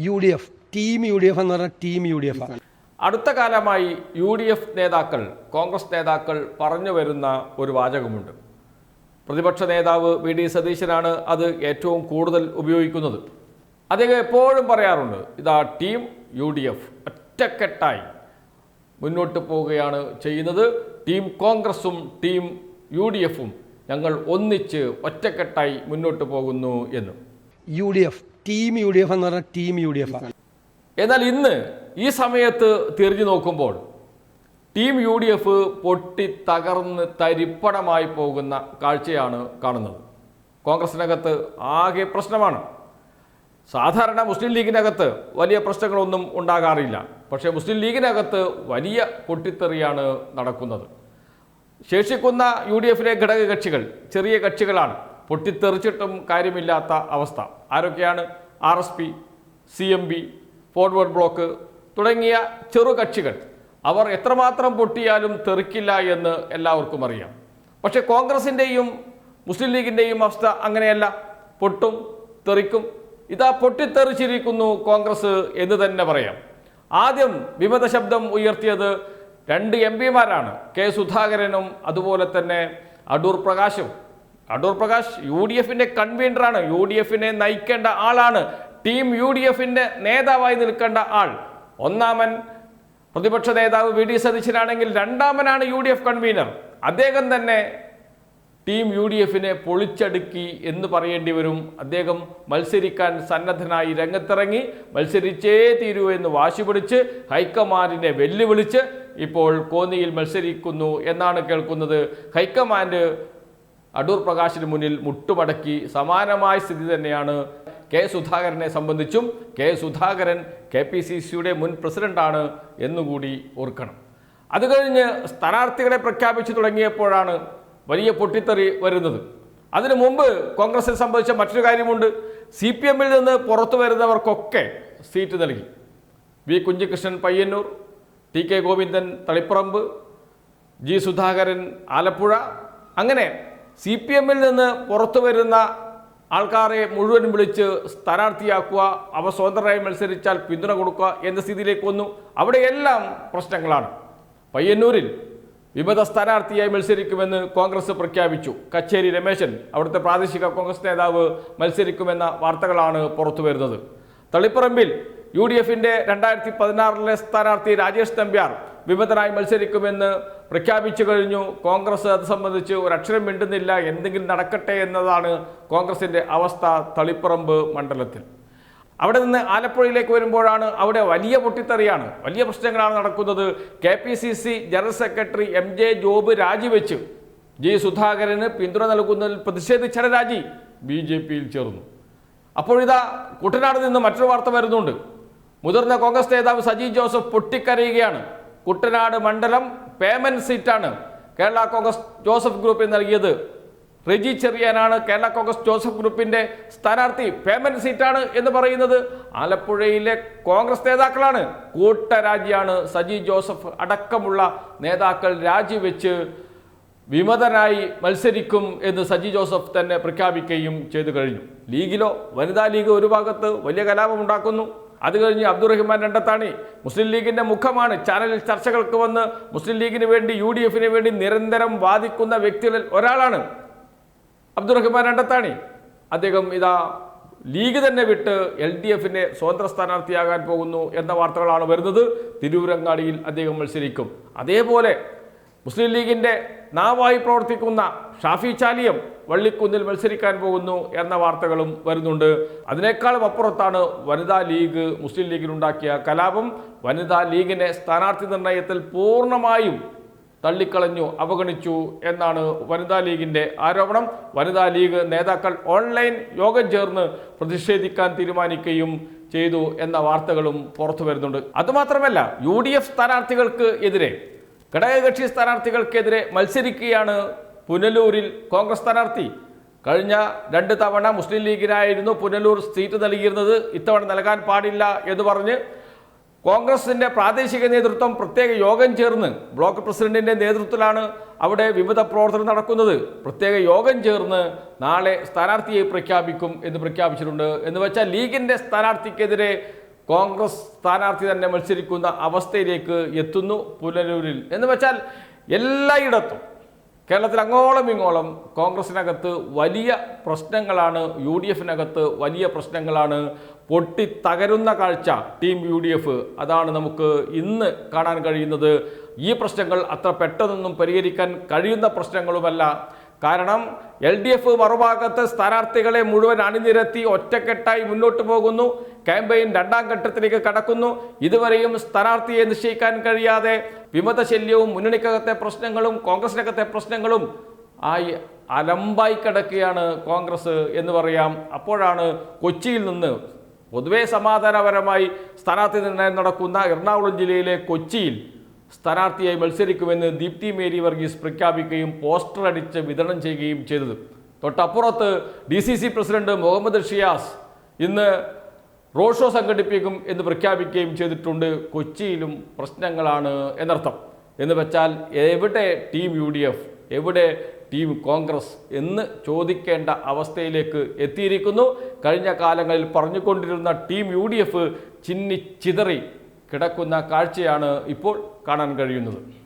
UDF team UDF എന്ന് പറഞ്ഞാൽ team UDF. അടുത്ത കാലമായി UDF നേതാക്കൾ, കോൺഗ്രസ് നേതാക്കൾ പറഞ്ഞു വരുന്ന ഒരു വാചകമുണ്ട്. പ്രതിപക്ഷ നേതാവ് VD സതീശനാണ് അത് ഏറ്റവും കൂടുതൽ ഉപയോഗിക്കുന്നത്. അദ്ദേഹം എപ്പോഴും പറയാറുണ്ട്, ഇതാ ടീം UDF ഒറ്റക്കെട്ടായി മുന്നോട്ട് പോവുകയാണ് ചെയ്യുന്നത്. ടീം കോൺഗ്രസും ടീം UDFും ഞങ്ങൾ ഒന്നിച്ച് ഒറ്റക്കെട്ടായി മുന്നോട്ട് പോകുന്നു എന്ന്. UDF ടീം UDF എന്ന് പറഞ്ഞാൽ ടീം UDF. എന്നാൽ ഇന്ന് ഈ സമയത്ത് തിരിഞ്ഞു നോക്കുമ്പോൾ ടീം UDF പൊട്ടി തകർന്ന് തരിപ്പണമായി പോകുന്ന കാഴ്ചയാണ് കാണുന്നത്. കോൺഗ്രസിനകത്ത് ആകെ പ്രശ്നമാണ്. സാധാരണ മുസ്ലിം ലീഗിനകത്ത് വലിയ പ്രശ്നങ്ങളൊന്നും ഉണ്ടാകാറില്ല. പക്ഷേ മുസ്ലിം ലീഗിനകത്ത് വലിയ പൊട്ടിത്തെറിയാണ് നടക്കുന്നത്. ശേഷിക്കുന്ന UDFിലെ ഘടകകക്ഷികൾ ചെറിയ കക്ഷികളാണ്. പൊട്ടിത്തെറിച്ചിട്ടും കാര്യമില്ലാത്ത അവസ്ഥ. ആരൊക്കെയാണ്? RSP, CMB, ഫോർവേഡ് ബ്ലോക്ക് തുടങ്ങിയ ചെറു കക്ഷികൾ. അവർ എത്രമാത്രം പൊട്ടിയാലും തെറിക്കില്ല എന്ന് എല്ലാവർക്കും അറിയാം. പക്ഷേ കോൺഗ്രസിൻ്റെയും മുസ്ലിം ലീഗിൻ്റെയും അവസ്ഥ അങ്ങനെയല്ല. പൊട്ടും തെറിക്കും. ഇതാ പൊട്ടിത്തെറിച്ചിരിക്കുന്നു കോൺഗ്രസ് എന്ന് തന്നെ പറയാം. ആദ്യം വിമത ശബ്ദം ഉയർത്തിയത് 2 MP-മാരാണ്. K. സുധാകരനും അതുപോലെ തന്നെ അടൂർ പ്രകാശും. അടൂർ പ്രകാശ് UDFിൻ്റെ കൺവീനറാണ്. UDFിനെ നയിക്കേണ്ട ആളാണ്. ടീം UDFിൻ്റെ നേതാവായി നിൽക്കേണ്ട ആൾ. ഒന്നാമൻ പ്രതിപക്ഷ നേതാവ് VD സതീശനാണെങ്കിൽ രണ്ടാമനാണ് UDF കൺവീനർ. അദ്ദേഹം തന്നെ ടീം UDFിനെ പൊളിച്ചടുക്കി എന്ന് പറയേണ്ടി വരും. അദ്ദേഹം മത്സരിക്കാൻ സന്നദ്ധനായി രംഗത്തിറങ്ങി. മത്സരിച്ചേ തീരൂ എന്ന് വാശി പിടിച്ച് ഹൈക്കമാൻഡിനെ വെല്ലുവിളിച്ച് ഇപ്പോൾ കോന്നിയിൽ മത്സരിക്കുന്നു എന്നാണ് കേൾക്കുന്നത്. ഹൈക്കമാൻഡ് അടൂർ പ്രകാശിന് മുന്നിൽ മുട്ടുമടക്കി. സമാനമായ സ്ഥിതി തന്നെയാണ് K. സുധാകരനെ സംബന്ധിച്ചും. K. സുധാകരൻ KPCCയുടെ മുൻ പ്രസിഡന്റാണ് എന്നുകൂടി ഓർക്കണം. അത് കഴിഞ്ഞ് സ്ഥാനാർത്ഥികളെ പ്രഖ്യാപിച്ചു തുടങ്ങിയപ്പോഴാണ് വലിയ പൊട്ടിത്തെറി വരുന്നത്. അതിനു മുമ്പ് കോൺഗ്രസിനെ സംബന്ധിച്ച മറ്റൊരു കാര്യമുണ്ട്. CPM-ൽ നിന്ന് പുറത്തു വരുന്നവർക്കൊക്കെ സീറ്റ് നൽകി. V. Kunhikrishnan Payyanur, TK Govindan Taliparamba, G. Sudhakaran Alappuzha. അങ്ങനെ CPM-ൽ നിന്ന് പുറത്തു വരുന്ന ആൾക്കാരെ മുഴുവൻ വിളിച്ച് സ്ഥാനാർത്ഥിയാക്കുക, അവ സ്വതന്ത്രരായി മത്സരിച്ചാൽ പിന്തുണ കൊടുക്കുക എന്ന സ്ഥിതിയിലേക്ക് വന്നു. അവിടെയെല്ലാം പ്രശ്നങ്ങളാണ്. പയ്യന്നൂരിൽ വിമത സ്ഥാനാർത്ഥിയായി മത്സരിക്കുമെന്ന് കോൺഗ്രസ് പ്രഖ്യാപിച്ചു. കച്ചേരി രമേശൻ, അവിടുത്തെ പ്രാദേശിക കോൺഗ്രസ് നേതാവ്, മത്സരിക്കുമെന്ന വാർത്തകളാണ് പുറത്തു വരുന്നത്. തളിപ്പറമ്പിൽ UDFിൻ്റെ 2016 സ്ഥാനാർത്ഥി രാജേഷ് നമ്പ്യാർ വിമതനായി മത്സരിക്കുമെന്ന് പ്രഖ്യാപിച്ചു കഴിഞ്ഞു. കോൺഗ്രസ് അത് സംബന്ധിച്ച് ഒരക്ഷരം മിണ്ടുന്നില്ല. എന്തെങ്കിലും നടക്കട്ടെ എന്നതാണ് കോൺഗ്രസിൻ്റെ അവസ്ഥ തളിപ്പറമ്പ് മണ്ഡലത്തിൽ. അവിടെ നിന്ന് ആലപ്പുഴയിലേക്ക് വരുമ്പോഴാണ് അവിടെ വലിയ പൊട്ടിത്തെറിയാണ്, വലിയ പ്രശ്നങ്ങളാണ് നടക്കുന്നത്. KPCC general secretary MJ job രാജിവെച്ച് G. സുധാകരന് പിന്തുണ നൽകുന്നതിൽ പ്രതിഷേധിച്ച രാജി BJPയിൽ ചേർന്നു. അപ്പോഴിതാ കുട്ടനാട് നിന്ന് മറ്റൊരു വാർത്ത വരുന്നുണ്ട്. മുതിർന്ന കോൺഗ്രസ് നേതാവ് സജി ജോസഫ് പൊട്ടിക്കരയുകയാണ്. കുട്ടനാട് മണ്ഡലം പേയ്മെന്റ് സീറ്റാണ് കേരള കോൺഗ്രസ് ജോസഫ് ഗ്രൂപ്പിന് നൽകിയത്. റെജി ചെറിയാനാണ് കേരള കോൺഗ്രസ് ജോസഫ് ഗ്രൂപ്പിന്റെ സ്ഥാനാർത്ഥി. പേയ്മെന്റ് സീറ്റാണ് എന്ന് പറയുന്നത് ആലപ്പുഴയിലെ കോൺഗ്രസ് നേതാക്കളാണ്. കൂട്ടരാജിയാണ്. സജി ജോസഫ് അടക്കമുള്ള നേതാക്കൾ രാജിവെച്ച് വിമതനായി മത്സരിക്കും എന്ന് സജി ജോസഫ് തന്നെ പ്രഖ്യാപിക്കുകയും ചെയ്തു കഴിഞ്ഞു. ലീഗിലോ വനിതാ ലീഗ് ഒരു ഭാഗത്ത് വലിയ കലാപമുണ്ടാക്കുന്നു. അത് കഴിഞ്ഞ് അബ്ദുറഹിമാൻ രണ്ടത്താണി മുസ്ലിം ലീഗിൻ്റെ മുഖമാണ്. ചാനലിൽ ചർച്ചകൾക്ക് വന്ന് മുസ്ലിം ലീഗിന് വേണ്ടി UDFിന് വേണ്ടി നിരന്തരം വാദിക്കുന്ന വ്യക്തികളിൽ ഒരാളാണ് അബ്ദുറഹിമാൻ രണ്ടത്താണി. അദ്ദേഹം ഇതാ ലീഗ് തന്നെ വിട്ട് LDFിൻ്റെ സ്വതന്ത്ര സ്ഥാനാർത്ഥിയാകാൻ പോകുന്നു എന്ന വാർത്തകളാണ് വരുന്നത്. തിരൂരങ്ങാടിയിൽ അദ്ദേഹം മത്സരിക്കും. അതേപോലെ മുസ്ലിം ലീഗിൻ്റെ നാവായി പ്രവർത്തിക്കുന്ന ഷാഫി ചാലിയം വള്ളിക്കുന്നിൽ മത്സരിക്കാൻ പോകുന്നു എന്ന വാർത്തകളും വരുന്നുണ്ട്. അതിനേക്കാളും അപ്പുറത്താണ് വനിതാ ലീഗ് മുസ്ലിം ലീഗിനുണ്ടാക്കിയ കലാപം. വനിതാ ലീഗിനെ സ്ഥാനാർത്ഥി നിർണയത്തിൽ പൂർണ്ണമായും തള്ളിക്കളഞ്ഞു, അവഗണിച്ചു എന്നാണ് വനിതാ ലീഗിൻ്റെ ആരോപണം. വനിതാ ലീഗ് നേതാക്കൾ ഓൺലൈൻ യോഗം ചേർന്ന് പ്രതിഷേധിക്കാൻ തീരുമാനിക്കുകയും ചെയ്തു എന്ന വാർത്തകളും പുറത്തു വരുന്നുണ്ട്. അതുമാത്രമല്ല UDF സ്ഥാനാർത്ഥികൾക്ക് എതിരെ, ഘടകകക്ഷി സ്ഥാനാർത്ഥികൾക്കെതിരെ മത്സരിക്കുകയാണ് പുനലൂരിൽ കോൺഗ്രസ് സ്ഥാനാർത്ഥി. കഴിഞ്ഞ 2 തവണ മുസ്ലിം ലീഗിനായിരുന്നു പുനലൂർ സീറ്റ് നൽകിയിരുന്നത്. ഇത്തവണ നൽകാൻ പാടില്ല എന്ന് പറഞ്ഞ് കോൺഗ്രസിൻ്റെ പ്രാദേശിക നേതൃത്വം പ്രത്യേക യോഗം ചേർന്ന്, ബ്ലോക്ക് പ്രസിഡന്റിൻ്റെ നേതൃത്വത്തിലാണ് അവിടെ വിമത പ്രവർത്തനം നടക്കുന്നത്. പ്രത്യേക യോഗം ചേർന്ന് നാളെ സ്ഥാനാർത്ഥിയെ പ്രഖ്യാപിക്കും എന്ന് പ്രഖ്യാപിച്ചിട്ടുണ്ട്. എന്ന് വെച്ചാൽ ലീഗിൻ്റെ സ്ഥാനാർത്ഥിക്കെതിരെ കോൺഗ്രസ് സ്ഥാനാർത്ഥി തന്നെ മത്സരിക്കുന്ന അവസ്ഥയിലേക്ക് എത്തുന്നു പുനലൂരിൽ. എന്ന് വെച്ചാൽ എല്ലായിടത്തും കേരളത്തിൽ അങ്ങോളം ഇങ്ങോളം കോൺഗ്രസിനകത്ത് വലിയ പ്രശ്നങ്ങളാണ്, UDFിനകത്ത് വലിയ പ്രശ്നങ്ങളാണ്. പൊട്ടിത്തകരുന്ന കാഴ്ച ടീം UDF, അതാണ് നമുക്ക് ഇന്ന് കാണാൻ കഴിയുന്നത്. ഈ പ്രശ്നങ്ങൾ അത്ര പെട്ടെന്നൊന്നും പരിഹരിക്കാൻ കഴിയുന്ന പ്രശ്നങ്ങളുമല്ല. കാരണം LDF മറുഭാഗത്ത് സ്ഥാനാർത്ഥികളെ മുഴുവൻ അണിനിരത്തി ഒറ്റക്കെട്ടായി മുന്നോട്ട് പോകുന്നു. ക്യാമ്പയിൻ രണ്ടാം ഘട്ടത്തിലേക്ക് കടക്കുന്നു. ഇതുവരെയും സ്ഥാനാർത്ഥിയെ നിശ്ചയിക്കാൻ കഴിയാതെ വിമതശല്യവും മുന്നണിക്കകത്തെ പ്രശ്നങ്ങളും കോൺഗ്രസിനകത്തെ പ്രശ്നങ്ങളും ആയി അലമ്പായി കിടക്കുകയാണ് കോൺഗ്രസ് എന്ന് പറയാം. അപ്പോഴാണ് കൊച്ചിയിൽ നിന്ന് പൊതുവെ സമാധാനപരമായി സ്ഥാനാർത്ഥി നിർണയം നടക്കുന്ന എറണാകുളം ജില്ലയിലെ കൊച്ചിയിൽ സ്ഥാനാർത്ഥിയായി മത്സരിക്കുമെന്ന് ദീപ്തി മേരി വർഗീസ് പ്രഖ്യാപിക്കുകയും പോസ്റ്റർ അടിച്ച് വിതരണം ചെയ്യുകയും ചെയ്തത്. തൊട്ടപ്പുറത്ത് DCC പ്രസിഡന്റ് മുഹമ്മദ് ഷിയാസ് ഇന്ന് റോഡ് ഷോ സംഘടിപ്പിക്കും എന്ന് പ്രഖ്യാപിക്കുകയും ചെയ്തിട്ടുണ്ട്. കൊച്ചിയിലും പ്രശ്നങ്ങളാണ് എന്നർത്ഥം. എന്ന് വെച്ചാൽ എവിടെ ടീം UDF, എവിടെ ടീം കോൺഗ്രസ് എന്ന് ചോദിക്കേണ്ട അവസ്ഥയിലേക്ക് എത്തിയിരിക്കുന്നു. കഴിഞ്ഞ കാലങ്ങളിൽ പറഞ്ഞുകൊണ്ടിരുന്ന ടീം UDF ചിന്നി ചിതറി കിടക്കുന്ന കാഴ്ചയാണ് ഇപ്പോൾ കാണാൻ കഴിയുന്നത്.